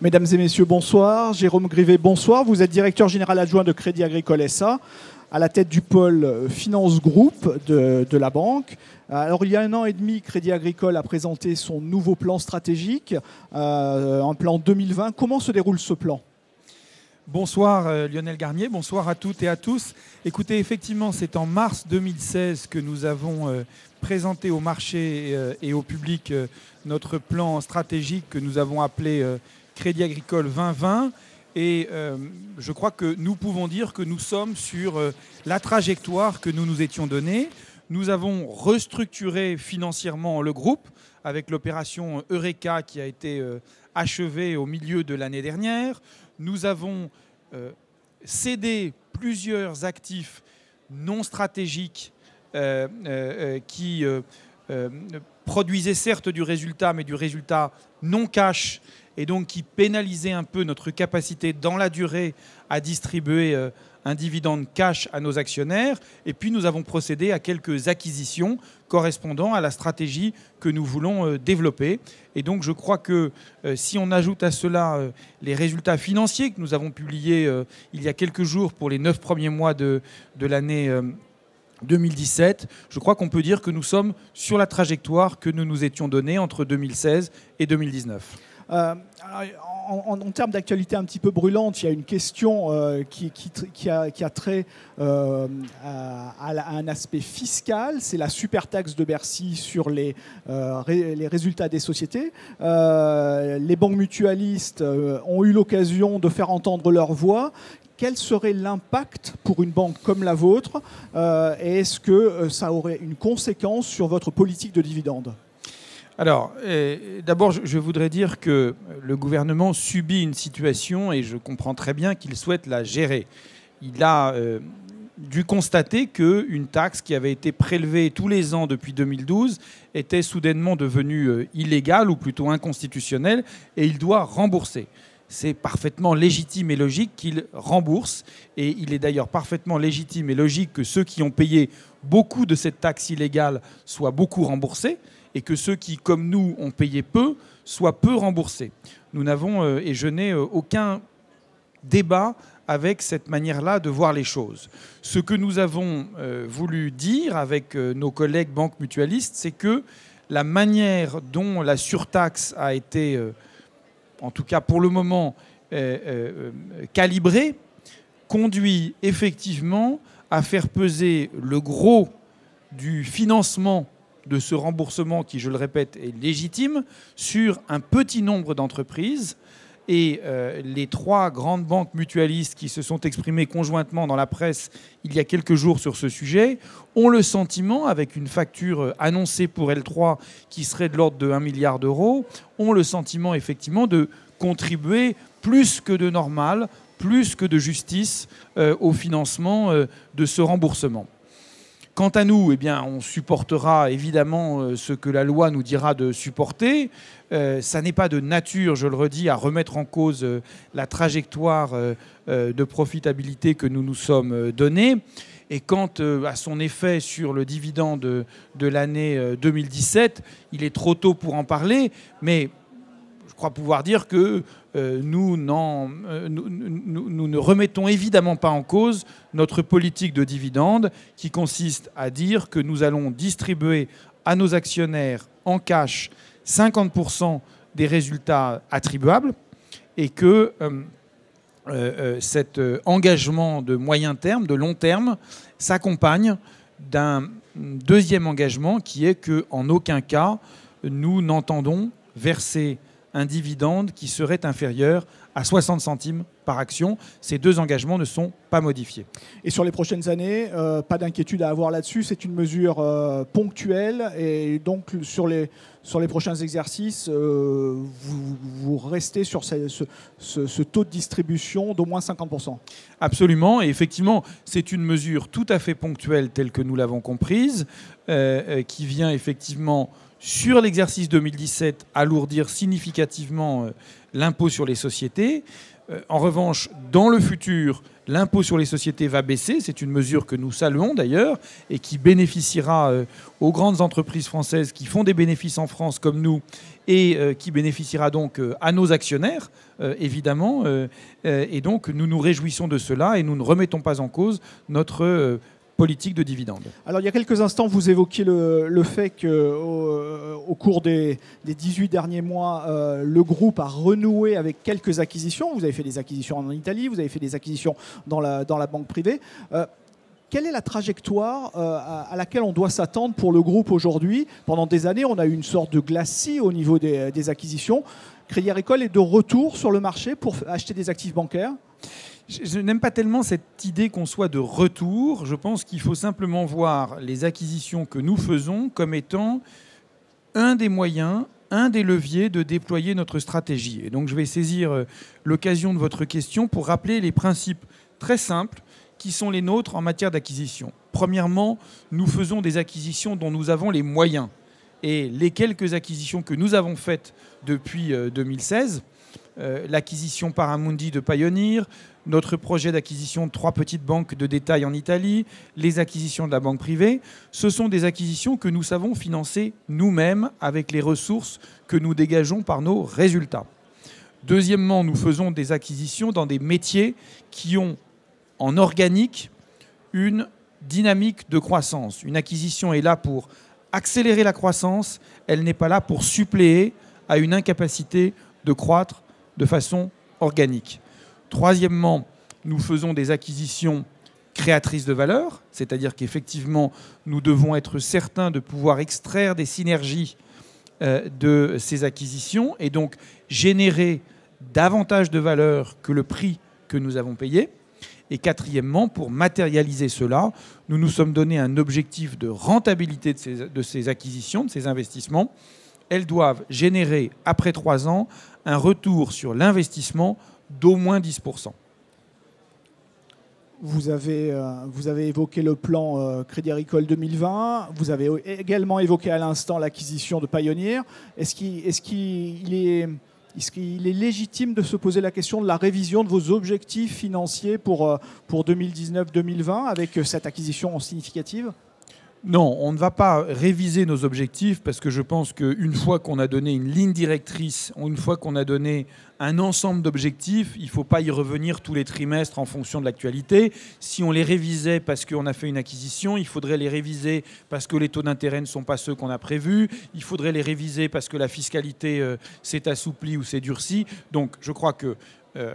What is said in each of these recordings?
Mesdames et messieurs, bonsoir. Jérôme Grivet, bonsoir. Vous êtes directeur général adjoint de Crédit Agricole SA, à la tête du pôle Finance Group de la banque. Alors, il y a 1 an et demi, Crédit Agricole a présenté son nouveau plan stratégique, un plan 2020. Comment se déroule ce plan ? Bonsoir Lionel Garnier, bonsoir à toutes et à tous. Écoutez, effectivement, c'est en mars 2016 que nous avons présenté au marché et au public notre plan stratégique que nous avons appelé Crédit Agricole 2020. Et je crois que nous pouvons dire que nous sommes sur la trajectoire que nous nous étions donnée. Nous avons restructuré financièrement le groupe avec l'opération Eureka qui a été achevée au milieu de l'année dernière. Nous avons cédé plusieurs actifs non stratégiques qui produisaient certes du résultat, mais du résultat non cash, et donc qui pénalisaient un peu notre capacité dans la durée à distribuer un dividende cash à nos actionnaires. Et puis nous avons procédé à quelques acquisitions correspondant à la stratégie que nous voulons développer. Et donc je crois que si on ajoute à cela les résultats financiers que nous avons publiés il y a quelques jours pour les 9 premiers mois de l'année 2017, je crois qu'on peut dire que nous sommes sur la trajectoire que nous nous étions donnée entre 2016 et 2019. En termes d'actualité un petit peu brûlante, il y a une question qui a trait à un aspect fiscal. C'est la super taxe de Bercy sur les résultats des sociétés. Les banques mutualistes ont eu l'occasion de faire entendre leur voix. Quel serait l'impact pour une banque comme la vôtre et est-ce que ça aurait une conséquence sur votre politique de dividende ? Alors, d'abord, je voudrais dire que le gouvernement subit une situation et je comprends très bien qu'il souhaite la gérer. Il a dû constater qu'une taxe qui avait été prélevée tous les ans depuis 2012 était soudainement devenue illégale ou plutôt inconstitutionnelle et il doit rembourser. C'est parfaitement légitime et logique qu'il rembourse. Et il est d'ailleurs parfaitement légitime et logique que ceux qui ont payé beaucoup de cette taxe illégale soient beaucoup remboursés et que ceux qui, comme nous, ont payé peu, soient peu remboursés. Nous n'avons, et je n'ai aucun débat avec cette manière-là de voir les choses. Ce que nous avons voulu dire avec nos collègues banques mutualistes, c'est que la manière dont la surtaxe a été en tout cas pour le moment calibré, conduit effectivement à faire peser le gros du financement de ce remboursement qui, je le répète, est légitime, sur un petit nombre d'entreprises. Et les 3 grandes banques mutualistes qui se sont exprimées conjointement dans la presse il y a quelques jours sur ce sujet ont le sentiment, avec une facture annoncée pour L3 qui serait de l'ordre de 1 milliard d'euros, ont le sentiment effectivement de contribuer plus que de normal, plus que de justice au financement de ce remboursement. Quant à nous, eh bien, on supportera évidemment ce que la loi nous dira de supporter. Ça n'est pas de nature, je le redis, à remettre en cause la trajectoire de profitabilité que nous nous sommes donnée. Et quant à son effet sur le dividende de l'année 2017, il est trop tôt pour en parler, mais je crois pouvoir dire que nous ne remettons évidemment pas en cause notre politique de dividende qui consiste à dire que nous allons distribuer à nos actionnaires en cash 50% des résultats attribuables et que cet engagement de moyen terme, de long terme, s'accompagne d'un deuxième engagement qui est qu'en aucun cas nous n'entendons verser un dividende qui serait inférieur à 60 centimes par action. Ces 2 engagements ne sont pas modifiés. Et sur les prochaines années, pas d'inquiétude à avoir là-dessus, c'est une mesure ponctuelle et donc sur les prochains exercices, vous restez sur ce taux de distribution d'au moins 50%. Absolument, et effectivement, c'est une mesure tout à fait ponctuelle telle que nous l'avons comprise, qui vient effectivement sur l'exercice 2017 alourdir significativement l'impôt sur les sociétés sociétés. En revanche, dans le futur, l'impôt sur les sociétés va baisser. C'est une mesure que nous saluons d'ailleurs et qui bénéficiera aux grandes entreprises françaises qui font des bénéfices en France comme nous et qui bénéficiera donc à nos actionnaires, évidemment. Et donc, nous nous réjouissons de cela et nous ne remettons pas en cause notre politique de dividendes. Alors, il y a quelques instants, vous évoquiez le fait qu'au cours des 18 derniers mois, le groupe a renoué avec quelques acquisitions. Vous avez fait des acquisitions en Italie, vous avez fait des acquisitions dans la banque privée. Quelle est la trajectoire à laquelle on doit s'attendre pour le groupe aujourd'hui? Pendant des années, on a eu une sorte de glacis au niveau des acquisitions. Crédit Agricole est de retour sur le marché pour acheter des actifs bancaires? Je n'aime pas tellement cette idée qu'on soit de retour. Je pense qu'il faut simplement voir les acquisitions que nous faisons comme étant un des moyens, un des leviers de déployer notre stratégie. Et donc je vais saisir l'occasion de votre question pour rappeler les principes très simples qui sont les nôtres en matière d'acquisition. Premièrement, nous faisons des acquisitions dont nous avons les moyens. Et les quelques acquisitions que nous avons faites depuis 2016, l'acquisition par Amundi de Pioneer, notre projet d'acquisition de 3 petites banques de détail en Italie, les acquisitions de la banque privée, ce sont des acquisitions que nous savons financer nous-mêmes avec les ressources que nous dégageons par nos résultats. Deuxièmement, nous faisons des acquisitions dans des métiers qui ont en organique une dynamique de croissance. Une acquisition est là pour accélérer la croissance, elle n'est pas là pour suppléer à une incapacité de croître de façon organique. Troisièmement, nous faisons des acquisitions créatrices de valeur, c'est-à-dire qu'effectivement, nous devons être certains de pouvoir extraire des synergies de ces acquisitions et donc générer davantage de valeur que le prix que nous avons payé. Et quatrièmement, pour matérialiser cela, nous nous sommes donné un objectif de rentabilité de ces acquisitions, de ces investissements. Elles doivent générer, après 3 ans, un retour sur l'investissement d'au moins 10%. Vous avez évoqué le plan Crédit Agricole 2020. Vous avez également évoqué à l'instant l'acquisition de Pioneer. Est-ce qu'il est légitime de se poser la question de la révision de vos objectifs financiers pour 2019-2020 avec cette acquisition significative ? Non, on ne va pas réviser nos objectifs parce que je pense qu'une fois qu'on a donné une ligne directrice, une fois qu'on a donné un ensemble d'objectifs, il ne faut pas y revenir tous les trimestres en fonction de l'actualité. Si on les révisait parce qu'on a fait une acquisition, il faudrait les réviser parce que les taux d'intérêt ne sont pas ceux qu'on a prévus. Il faudrait les réviser parce que la fiscalité s'est assouplie ou s'est durcie. Donc je crois que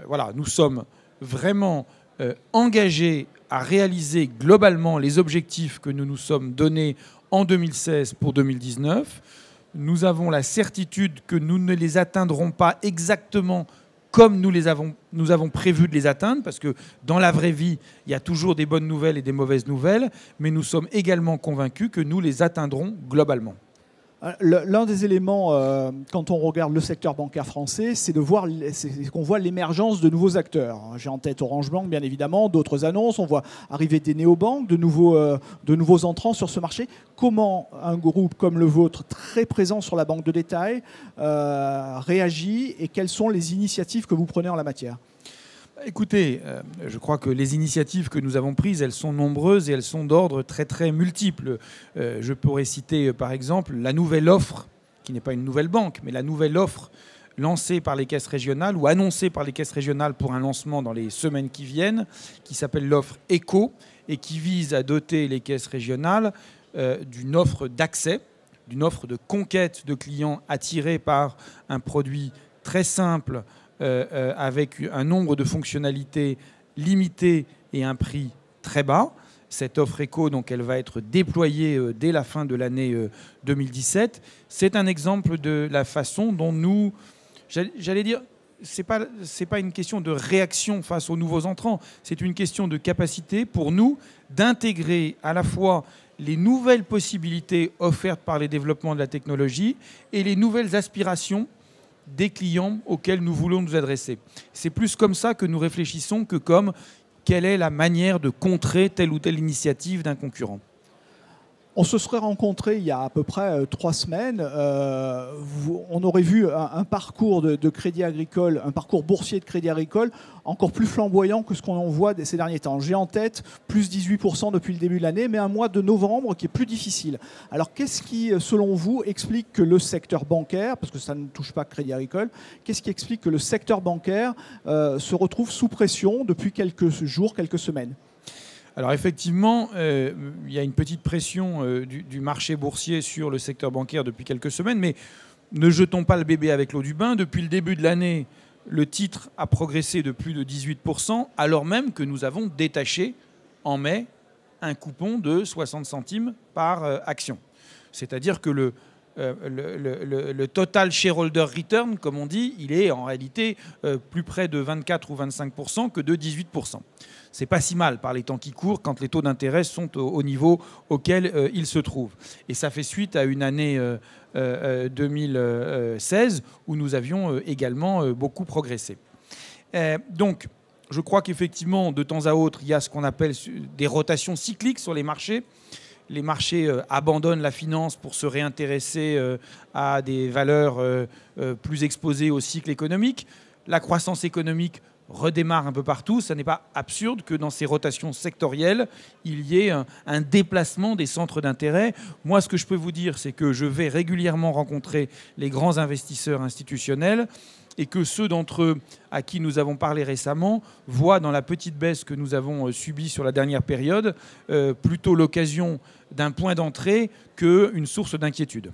voilà, nous sommes vraiment engagés à réaliser globalement les objectifs que nous nous sommes donnés en 2016 pour 2019. Nous avons la certitude que nous ne les atteindrons pas exactement comme nous avons prévu de les atteindre, parce que dans la vraie vie, il y a toujours des bonnes nouvelles et des mauvaises nouvelles, mais nous sommes également convaincus que nous les atteindrons globalement. L'un des éléments, quand on regarde le secteur bancaire français, c'est qu'on voit l'émergence de nouveaux acteurs. J'ai en tête Orange Bank, bien évidemment, d'autres annonces. On voit arriver des néobanques, de nouveaux entrants sur ce marché. Comment un groupe comme le vôtre, très présent sur la banque de détail, réagit et quelles sont les initiatives que vous prenez en la matière ? Écoutez, je crois que les initiatives que nous avons prises, elles sont nombreuses et elles sont d'ordre très très multiple. Je pourrais citer par exemple la nouvelle offre, qui n'est pas une nouvelle banque, mais la nouvelle offre lancée par les caisses régionales ou annoncée par les caisses régionales pour un lancement dans les semaines qui viennent, qui s'appelle l'offre ECO et qui vise à doter les caisses régionales d'une offre d'accès, d'une offre de conquête de clients attirés par un produit très simple, avec un nombre de fonctionnalités limitées et un prix très bas. Cette offre ECO, donc, elle va être déployée dès la fin de l'année 2017. C'est un exemple de la façon dont nous, j'allais dire, c'est pas une question de réaction face aux nouveaux entrants, c'est une question de capacité pour nous d'intégrer à la fois les nouvelles possibilités offertes par les développements de la technologie et les nouvelles aspirations des clients auxquels nous voulons nous adresser. C'est plus comme ça que nous réfléchissons que comme quelle est la manière de contrer telle ou telle initiative d'un concurrent. On se serait rencontrés il y a à peu près 3 semaines. On aurait vu un parcours de Crédit Agricole, un parcours boursier de Crédit Agricole encore plus flamboyant que ce qu'on en voit ces derniers temps. J'ai en tête plus 18% depuis le début de l'année, mais un mois de novembre qui est plus difficile. Alors qu'est-ce qui, selon vous, explique que le secteur bancaire, parce que ça ne touche pas Crédit Agricole, qu'est-ce qui explique que le secteur bancaire se retrouve sous pression depuis quelques jours, quelques semaines ? Alors effectivement, il y a une petite pression du marché boursier sur le secteur bancaire depuis quelques semaines, mais ne jetons pas le bébé avec l'eau du bain. Depuis le début de l'année, le titre a progressé de plus de 18%, alors même que nous avons détaché en mai un coupon de 60 centimes par action. C'est-à-dire que le total shareholder return, comme on dit, il est en réalité plus près de 24 ou 25% que de 18%. C'est pas si mal par les temps qui courent quand les taux d'intérêt sont au niveau auquel ils se trouvent. Et ça fait suite à une année 2016 où nous avions également beaucoup progressé. Donc, je crois qu'effectivement, de temps à autre, il y a ce qu'on appelle des rotations cycliques sur les marchés. Les marchés abandonnent la finance pour se réintéresser à des valeurs plus exposées au cycle économique. La croissance économique redémarre un peu partout. Ce n'est pas absurde que dans ces rotations sectorielles, il y ait un déplacement des centres d'intérêt. Moi, ce que je peux vous dire, c'est que je vais régulièrement rencontrer les grands investisseurs institutionnels et que ceux d'entre eux à qui nous avons parlé récemment voient dans la petite baisse que nous avons subie sur la dernière période plutôt l'occasion d'un point d'entrée qu'une source d'inquiétude.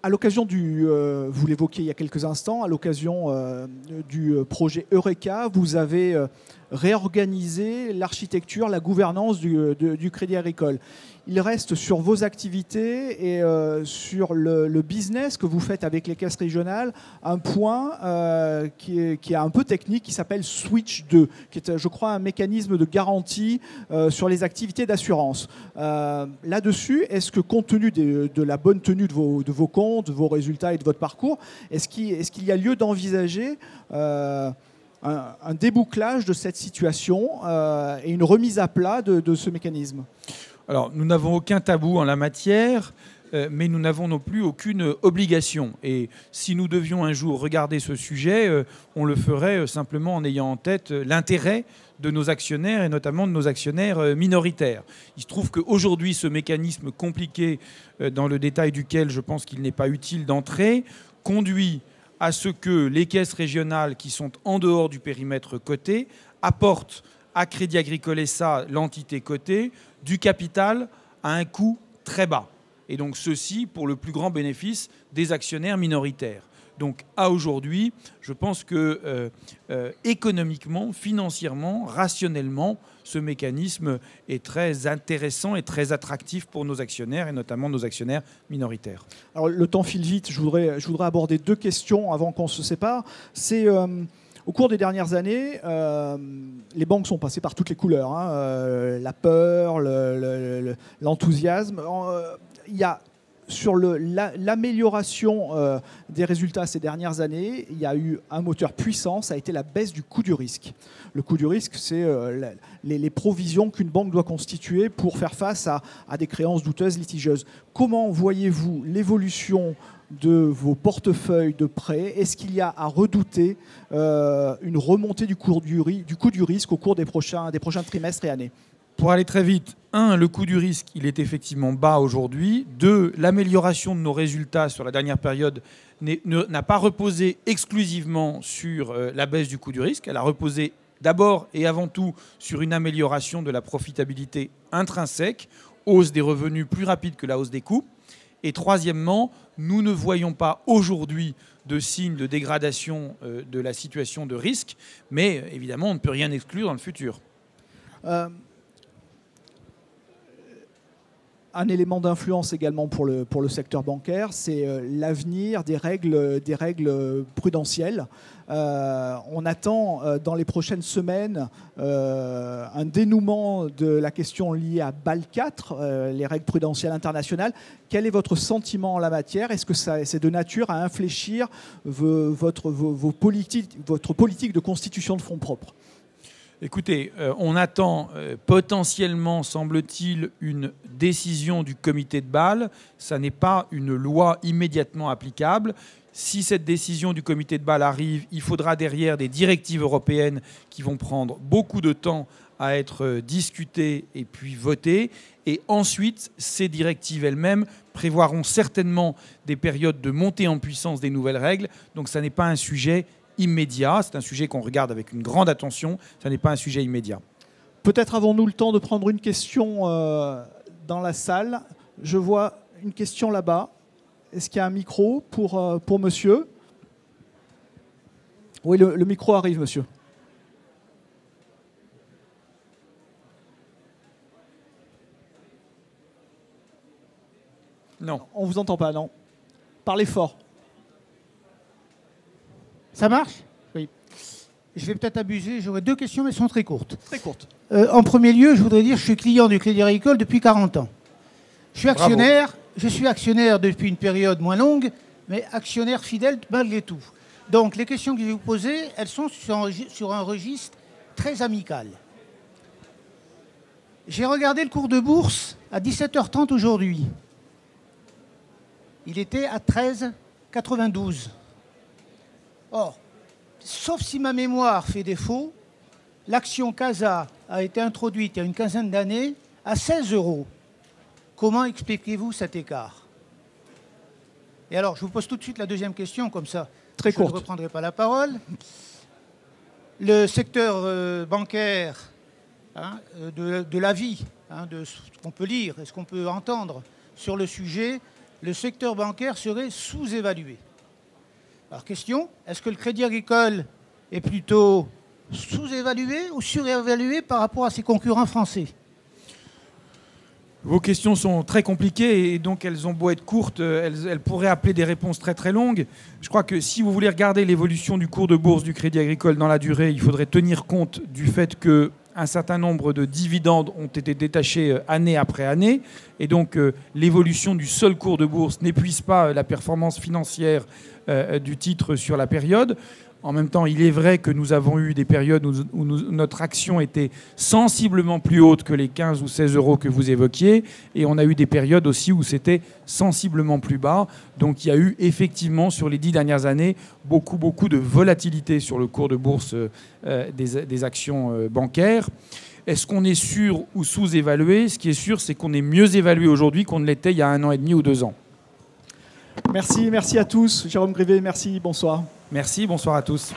À l'occasion vous l'évoquiez il y a quelques instants, à l'occasion du projet Eureka, vous avez réorganisé l'architecture, la gouvernance du Crédit Agricole. Il reste sur vos activités et sur le business que vous faites avec les caisses régionales un point qui est un peu technique, qui s'appelle Switch 2, qui est, je crois, un mécanisme de garantie sur les activités d'assurance. Là-dessus, est-ce que compte tenu de la bonne tenue de vos comptes, de vos résultats et de votre parcours, est-ce qu'il y a lieu d'envisager un débouclage de cette situation et une remise à plat de ce mécanisme ? Alors, nous n'avons aucun tabou en la matière, mais nous n'avons non plus aucune obligation. Et si nous devions un jour regarder ce sujet, on le ferait simplement en ayant en tête l'intérêt de nos actionnaires et notamment de nos actionnaires minoritaires. Il se trouve qu'aujourd'hui, ce mécanisme compliqué, dans le détail duquel je pense qu'il n'est pas utile d'entrer, conduit à ce que les caisses régionales qui sont en dehors du périmètre coté apportent à Crédit Agricole SA, l'entité cotée, du capital à un coût très bas. Et donc ceci pour le plus grand bénéfice des actionnaires minoritaires. Donc à aujourd'hui, je pense que économiquement, financièrement, rationnellement, ce mécanisme est très intéressant et très attractif pour nos actionnaires et notamment nos actionnaires minoritaires. Alors le temps file vite, je voudrais aborder 2 questions avant qu'on se sépare. C'est au cours des dernières années, les banques sont passées par toutes les couleurs, hein, la peur, l'enthousiasme. Il y a sur l'amélioration des résultats ces dernières années, il y a eu un moteur puissant, ça a été la baisse du coût du risque. Le coût du risque, c'est les provisions qu'une banque doit constituer pour faire face à des créances douteuses, litigieuses. Comment voyez-vous l'évolution de vos portefeuilles de prêts? Est-ce qu'il y a à redouter une remontée du coût du risque au cours des prochains trimestres et années? Pour aller très vite, 1, le coût du risque, il est effectivement bas aujourd'hui. 2, l'amélioration de nos résultats sur la dernière période n'a pas reposé exclusivement sur la baisse du coût du risque. Elle a reposé d'abord et avant tout sur une amélioration de la profitabilité intrinsèque, hausse des revenus plus rapide que la hausse des coûts. Et troisièmement, nous ne voyons pas aujourd'hui de signes de dégradation de la situation de risque, mais évidemment, on ne peut rien exclure dans le futur. Un élément d'influence également pour le secteur bancaire, c'est l'avenir des règles prudentielles. On attend dans les prochaines semaines un dénouement de la question liée à Bâle IV, les règles prudentielles internationales. Quel est votre sentiment en la matière? Est-ce que c'est de nature à infléchir votre politique de constitution de fonds propres? Écoutez, on attend potentiellement, semble-t-il, une décision du comité de Bâle. Ça n'est pas une loi immédiatement applicable. Si cette décision du comité de Bâle arrive, il faudra derrière des directives européennes qui vont prendre beaucoup de temps à être discutées et puis votées. Et ensuite, ces directives elles-mêmes prévoiront certainement des périodes de montée en puissance des nouvelles règles. Donc ça n'est pas un sujet immédiat, c'est un sujet qu'on regarde avec une grande attention, ça n'est pas un sujet immédiat. Peut-être avons-nous le temps de prendre une question dans la salle. Je vois une question là-bas. Est-ce qu'il y a un micro pour monsieur? Oui, le micro arrive, monsieur. Non. On ne vous entend pas, non. Parlez fort. Ça marche? Oui. Je vais peut-être abuser, j'aurai 2 questions, mais elles sont très courtes. Très courtes. En premier lieu, je voudrais dire que je suis client du Crédit Agricole depuis 40 ans. Je suis actionnaire, Bravo. je suis actionnaire depuis une période moins longue, mais actionnaire fidèle malgré tout. Donc les questions que je vais vous poser, elles sont sur un registre très amical. J'ai regardé le cours de bourse à 17h30 aujourd'hui. Il était à 13,92. Or, sauf si ma mémoire fait défaut, l'action CASA a été introduite il y a une quinzaine d'années à 16 €. Comment expliquez-vous cet écart? Et alors, je vous pose tout de suite la deuxième question, comme ça, Très courte. je ne reprendrai pas la parole. Le secteur bancaire, hein, de l'avis, hein, de ce qu'on peut lire et ce qu'on peut entendre sur le sujet, le secteur bancaire serait sous-évalué. Alors, question, est-ce que le Crédit Agricole est plutôt sous-évalué ou surévalué par rapport à ses concurrents français? Vos questions sont très compliquées et donc elles ont beau être courtes, elles pourraient appeler des réponses très très longues. Je crois que si vous voulez regarder l'évolution du cours de bourse du Crédit Agricole dans la durée, il faudrait tenir compte du fait qu'un certain nombre de dividendes ont été détachés année après année. Et donc l'évolution du seul cours de bourse n'épuise pas la performance financière du titre sur la période. En même temps, il est vrai que nous avons eu des périodes où notre action était sensiblement plus haute que les 15 ou 16 € que vous évoquiez. Et on a eu des périodes aussi où c'était sensiblement plus bas. Donc il y a eu effectivement, sur les 10 dernières années, beaucoup de volatilité sur le cours de bourse des actions bancaires. Est-ce qu'on est sur ou sous-évalué? Ce qui est sûr, c'est qu'on est mieux évalué aujourd'hui qu'on ne l'était il y a 1 an et demi ou 2 ans. Merci à tous. Jérôme Grivet, merci, bonsoir. Merci, bonsoir à tous.